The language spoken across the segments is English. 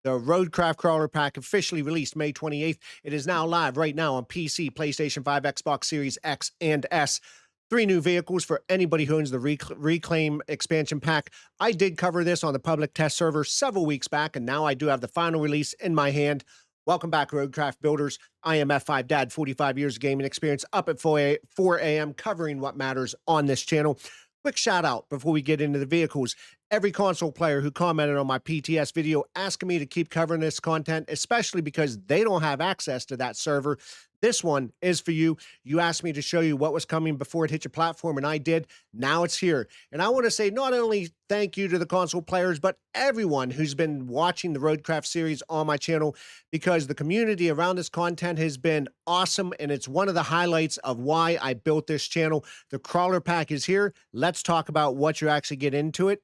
The Roadcraft Crawler Pack officially released May 28th. It is now live right now on PC, PlayStation 5, Xbox Series X and S. 3 new vehicles for anybody who owns the Reclaim expansion pack. I did cover this on the public test server several weeks back, and now I do have the final release in my hand. Welcome back, Roadcraft builders. I am F5 Dad, 45 years of gaming experience, up at 4 a.m. covering what matters on this channel. Quick shout out before we get into the vehicles. Every console player who commented on my PTS video asking me to keep covering this content, especially because they don't have access to that server. This one is for you. You asked me to show you what was coming before it hit your platform, and I did. Now it's here. And I want to say not only thank you to the console players, but everyone who's been watching the Roadcraft series on my channel, because the community around this content has been awesome, and it's one of the highlights of why I built this channel. The crawler pack is here. Let's talk about what you actually get into it,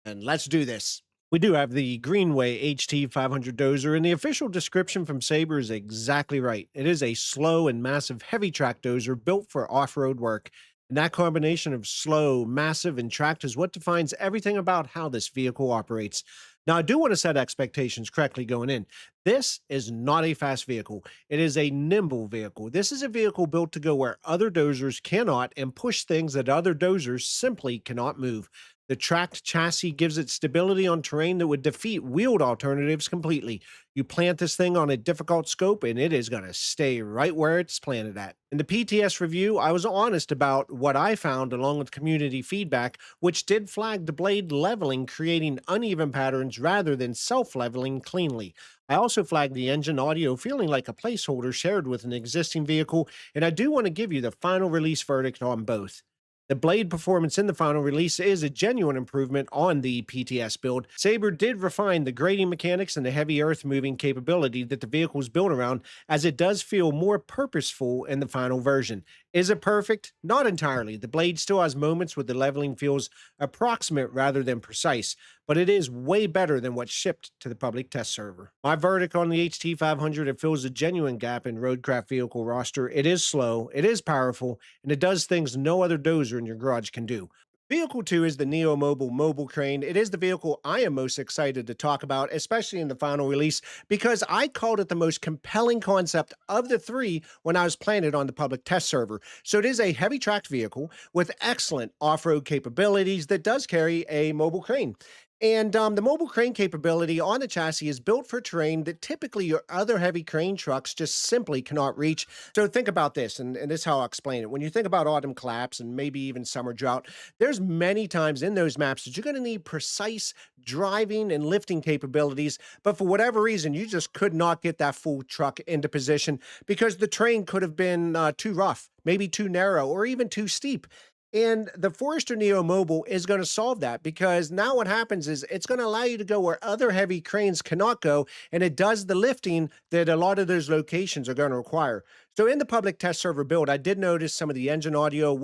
and let's do this. We do have the Greenway HT 500 Dozer, and the official description from Sabre is exactly right. It is a slow and massive heavy track dozer built for off-road work. And that combination of slow, massive, and tracked is what defines everything about how this vehicle operates. Now, I do want to set expectations correctly going in. This is not a fast vehicle. It is a nimble vehicle. This is a vehicle built to go where other dozers cannot and push things that other dozers simply cannot move. The tracked chassis gives it stability on terrain that would defeat wheeled alternatives completely. You plant this thing on a difficult scope, and it is going to stay right where it's planted at. In the PTS review, I was honest about what I found along with community feedback, which did flag the blade leveling, creating uneven patterns rather than self-leveling cleanly. I also flagged the engine audio feeling like a placeholder shared with an existing vehicle, and I do want to give you the final release verdict on both. The blade performance in the final release is a genuine improvement on the PTS build. Sabre did refine the grading mechanics and the heavy earth moving capability that the vehicle is built around, as it does feel more purposeful in the final version. Is it perfect? Not entirely. The blade still has moments where the leveling feels approximate rather than precise, but it is way better than what's shipped to the public test server. My verdict on the HT500, it fills a genuine gap in Roadcraft vehicle roster. It is slow, it is powerful, and it does things no other dozer in your garage can do. Vehicle 2 is the Neo mobile crane. It is the vehicle I am most excited to talk about, especially in the final release, because I called it the most compelling concept of the 3 when I was playing it on the public test server. So it is a heavy tracked vehicle with excellent off-road capabilities that does carry a mobile crane. And the mobile crane capability on the chassis is built for terrain that typically your other heavy crane trucks just simply cannot reach. So think about this, and this is how I'll explain it. When you think about autumn collapse and maybe even summer drought, there's many times in those maps that you're going to need precise driving and lifting capabilities, but for whatever reason, you just could not get that full truck into position because the terrain could have been too rough, maybe too narrow, or even too steep. And the Forester Neo Mobile is going to solve that, because now what happens is it's going to allow you to go where other heavy cranes cannot go, and it does the lifting that a lot of those locations are going to require. So in the public test server build, I did notice some of the engine audio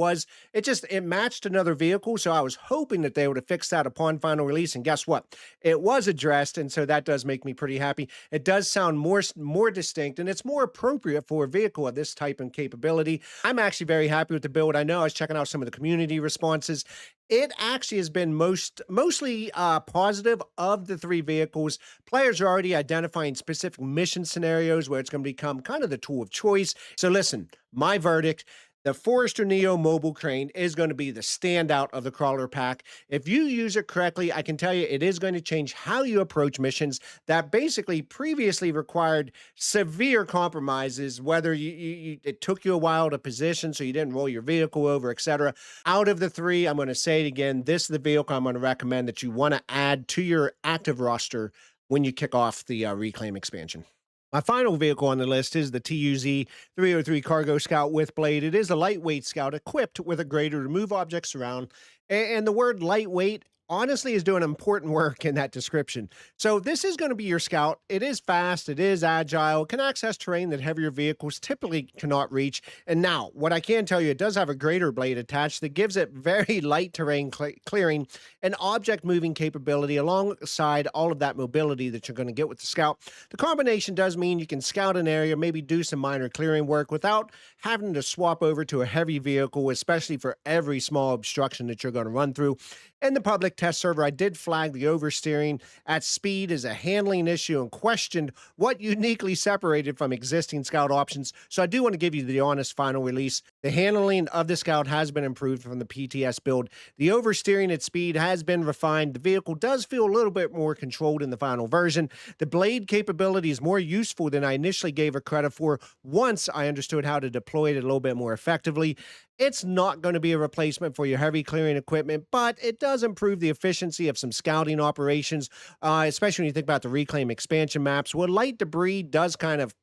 it matched another vehicle, so I was hoping that they would have fixed that upon final release, and guess what? It was addressed, and so that does make me pretty happy. It does sound more distinct, and it's more appropriate for a vehicle of this type and capability. I'm actually very happy with the build. I know I was checking out some of the community responses. It actually has been mostly positive of the 3 vehicles. Players are already identifying specific mission scenarios where it's going to become kind of the tool of choice. So listen, my verdict: the Forester Neo mobile crane is going to be the standout of the crawler pack. If you use it correctly, I can tell you it is going to change how you approach missions that basically previously required severe compromises, whether it took you a while to position so you didn't roll your vehicle over, etc. Out of the 3, I'm going to say it again, this is the vehicle I'm going to recommend that you want to add to your active roster when you kick off the Reclaim expansion. My final vehicle on the list is the TUZ 303 Cargo Scout with blade. It is a lightweight scout equipped with a grader to move objects around, and the word lightweight honestly is doing important work in that description. So this is going to be your scout. It is fast, it is agile, it can access terrain that heavier vehicles typically cannot reach. And now, what I can tell you, it does have a grader blade attached that gives it very light terrain clearing and object moving capability alongside all of that mobility that you're going to get with the scout. The combination does mean you can scout an area, maybe do some minor clearing work without having to swap over to a heavy vehicle, especially for every small obstruction that you're going to run through. In the public test server, I did flag the oversteering at speed as a handling issue and questioned what uniquely separated from existing Scout options. So I do want to give you the honest final release. The handling of the Scout has been improved from the PTS build. The oversteering at speed has been refined. The vehicle does feel a little bit more controlled in the final version. The blade capability is more useful than I initially gave it credit for once I understood how to deploy it a little bit more effectively. It's not going to be a replacement for your heavy clearing equipment, but it does improve the efficiency of some scouting operations, especially when you think about the reclaim expansion maps, where light debris does kind of,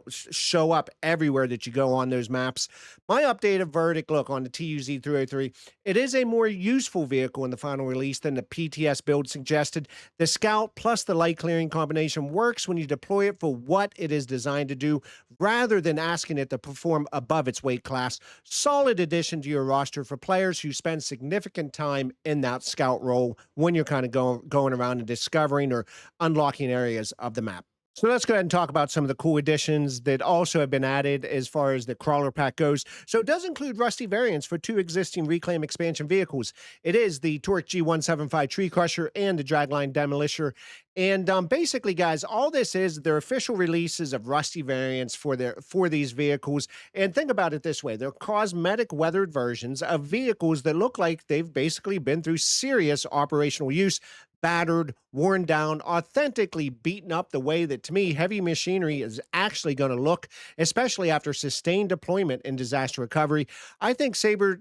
show up everywhere that you go on those maps. My updated verdict, look, on the TUZ 303, it is a more useful vehicle in the final release than the PTS build suggested. The Scout plus the light clearing combination works when you deploy it for what it is designed to do, rather than asking it to perform above its weight class. Solid addition to your roster for players who spend significant time in that Scout role when you're kind of going around and discovering or unlocking areas of the map. So let's go ahead and talk about some of the cool additions that also have been added as far as the crawler pack goes. So it does include rusty variants for two existing Reclaim expansion vehicles. It is the Torque G175 Tree Crusher and the Dragline Demolisher. And basically, guys, all this is their official releases of rusty variants for these vehicles. And think about it this way. They're cosmetic weathered versions of vehicles that look like they've basically been through serious operational use, battered, worn down, authentically beaten up the way that, to me, heavy machinery is actually going to look, especially after sustained deployment in disaster recovery. I think Saber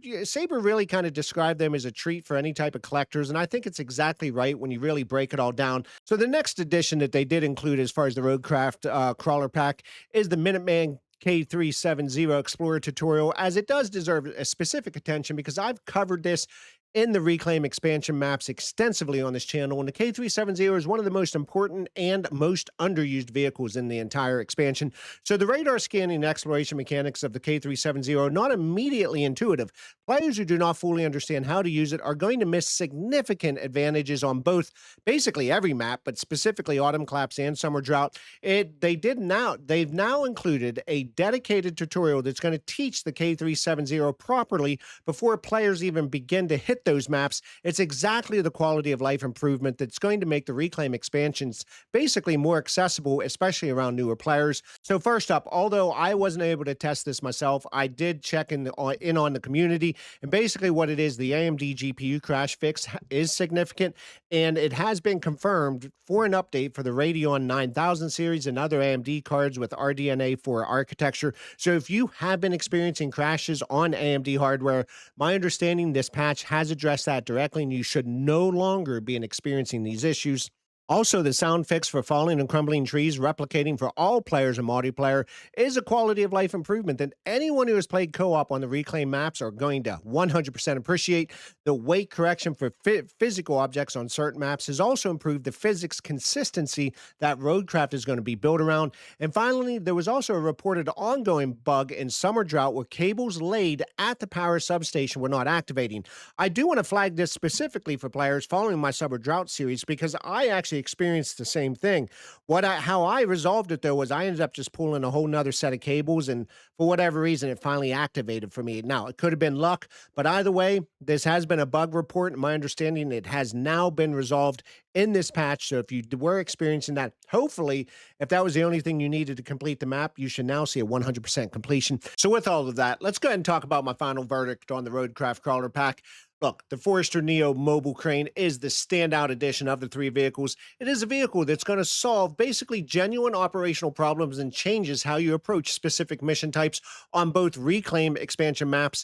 really kind of described them as a treat for any type of collectors, and I think it's exactly right when you really break it all down. So the next addition that they did include as far as the Roadcraft crawler pack is the Minuteman K370 Explorer tutorial, as it does deserve a specific attention because I've covered this in the Reclaim expansion maps extensively on this channel, and the K370 is one of the most important and most underused vehicles in the entire expansion. So the radar scanning and exploration mechanics of the K370 are not immediately intuitive. Players who do not fully understand how to use it are going to miss significant advantages on both basically every map, but specifically Autumn Collapse and Summer Drought. They've now included a dedicated tutorial that's going to teach the K370 properly before players even begin to hit those maps. It's exactly the quality of life improvement that's going to make the Reclaim expansions basically more accessible, especially around newer players. So first up, although I wasn't able to test this myself, I did check in on the community, and basically what it is, the AMD GPU crash fix is significant, and it has been confirmed for an update for the Radeon 9000 series and other AMD cards with RDNA 4 architecture. So if you have been experiencing crashes on AMD hardware, my understanding, this patch has addressed that directly, and you should no longer be experiencing these issues. Also, the sound fix for falling and crumbling trees, replicating for all players in multiplayer, is a quality of life improvement that anyone who has played co-op on the Reclaim maps are going to 100% appreciate. The weight correction for physical objects on certain maps has also improved the physics consistency that Roadcraft is going to be built around. And finally, there was also a reported ongoing bug in Summer Drought where cables laid at the power substation were not activating. I do want to flag this specifically for players following my Summer Drought series because I actually experienced the same thing. How I resolved it, though, was I ended up just pulling a whole nother set of cables, and for whatever reason, it finally activated for me. Now, it could have been luck, but either way, this has been a bug report, and my understanding, it has now been resolved in this patch. So if you were experiencing that, hopefully, if that was the only thing you needed to complete the map, you should now see a 100% completion. So with all of that, let's go ahead and talk about my final verdict on the Roadcraft crawler pack. Look, the Forester Neo mobile crane is the standout addition of the three vehicles. It is a vehicle that's going to solve basically genuine operational problems and changes how you approach specific mission types on both Reclaim expansion maps.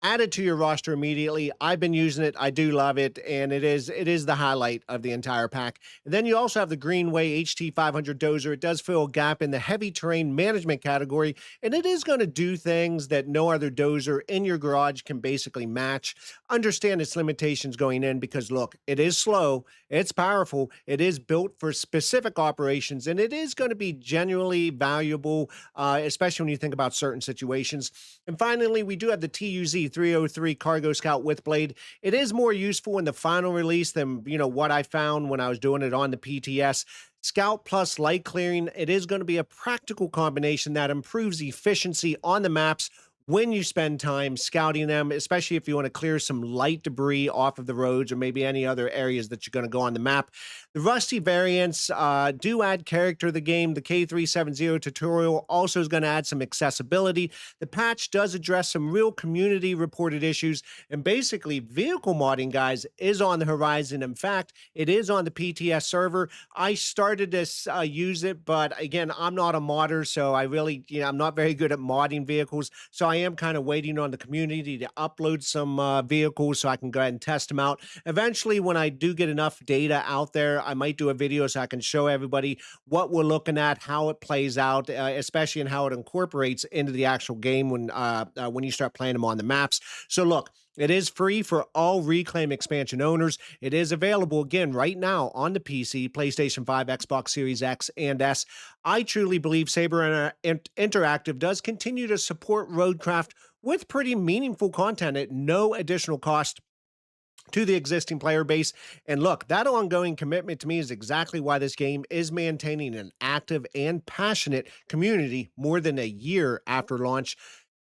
Add it to your roster immediately. I've been using it. I do love it, and it is the highlight of the entire pack. And then you also have the Greenway HT 500 Dozer. It does fill a gap in the heavy terrain management category, and it is going to do things that no other Dozer in your garage can basically match. Understand its limitations going in because, look, it is slow, it's powerful, it is built for specific operations, and it is going to be genuinely valuable, especially when you think about certain situations. And finally, we do have the TUZ 303 Cargo Scout with blade. It is more useful in the final release than, what I found when I was doing it on the PTS. Scout plus light clearing, it is going to be a practical combination that improves efficiency on the maps when you spend time scouting them, especially if you want to clear some light debris off of the roads or maybe any other areas that you're going to go on the map. The Rusty variants do add character to the game. The K370 tutorial also is going to add some accessibility. The patch does address some real community reported issues, and basically vehicle modding, guys, is on the horizon. In fact, it is on the PTS server. I started to use it, but again, I'm not a modder, so I really, I'm not very good at modding vehicles. So I am kind of waiting on the community to upload some vehicles so I can go ahead and test them out. Eventually, when I do get enough data out there, I might do a video so I can show everybody what we're looking at, how it plays out, especially in how it incorporates into the actual game when you start playing them on the maps. So look, it is free for all Reclaim expansion owners. It is available again right now on the PC, PlayStation 5, Xbox Series X and S. I truly believe Saber Interactive does continue to support Roadcraft with pretty meaningful content at no additional cost to the existing player base. And look, that ongoing commitment to me is exactly why this game is maintaining an active and passionate community more than a year after launch.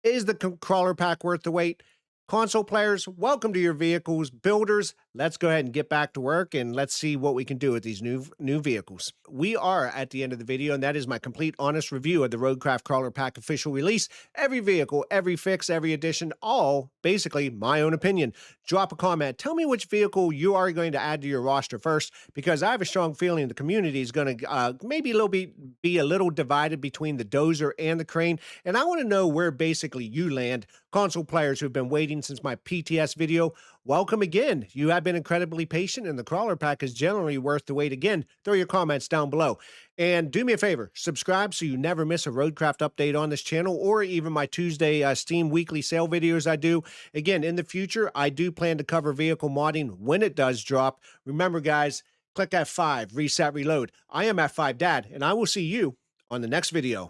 Is the crawler pack worth the wait? Console players, welcome to your vehicles. Builders, let's go ahead and get back to work and let's see what we can do with these new vehicles. We are at the end of the video, and that is my complete honest review of the Roadcraft Crawler Pack official release. Every vehicle, every fix, every addition, all basically my own opinion. Drop a comment. Tell me which vehicle you are going to add to your roster first, because I have a strong feeling the community is going to maybe be a little divided between the Dozer and the Crane, and I want to know where basically you land. Console players who've been waiting since my PTS video, welcome again. You have been incredibly patient, and the crawler pack is generally worth the wait again. Throw your comments down below. And do me a favor, subscribe so you never miss a Roadcraft update on this channel, or even my Tuesday Steam weekly sale videos I do. Again, in the future, I do plan to cover vehicle modding when it does drop. Remember, guys, click F5, reset, reload. I am F5 Dad, and I will see you on the next video.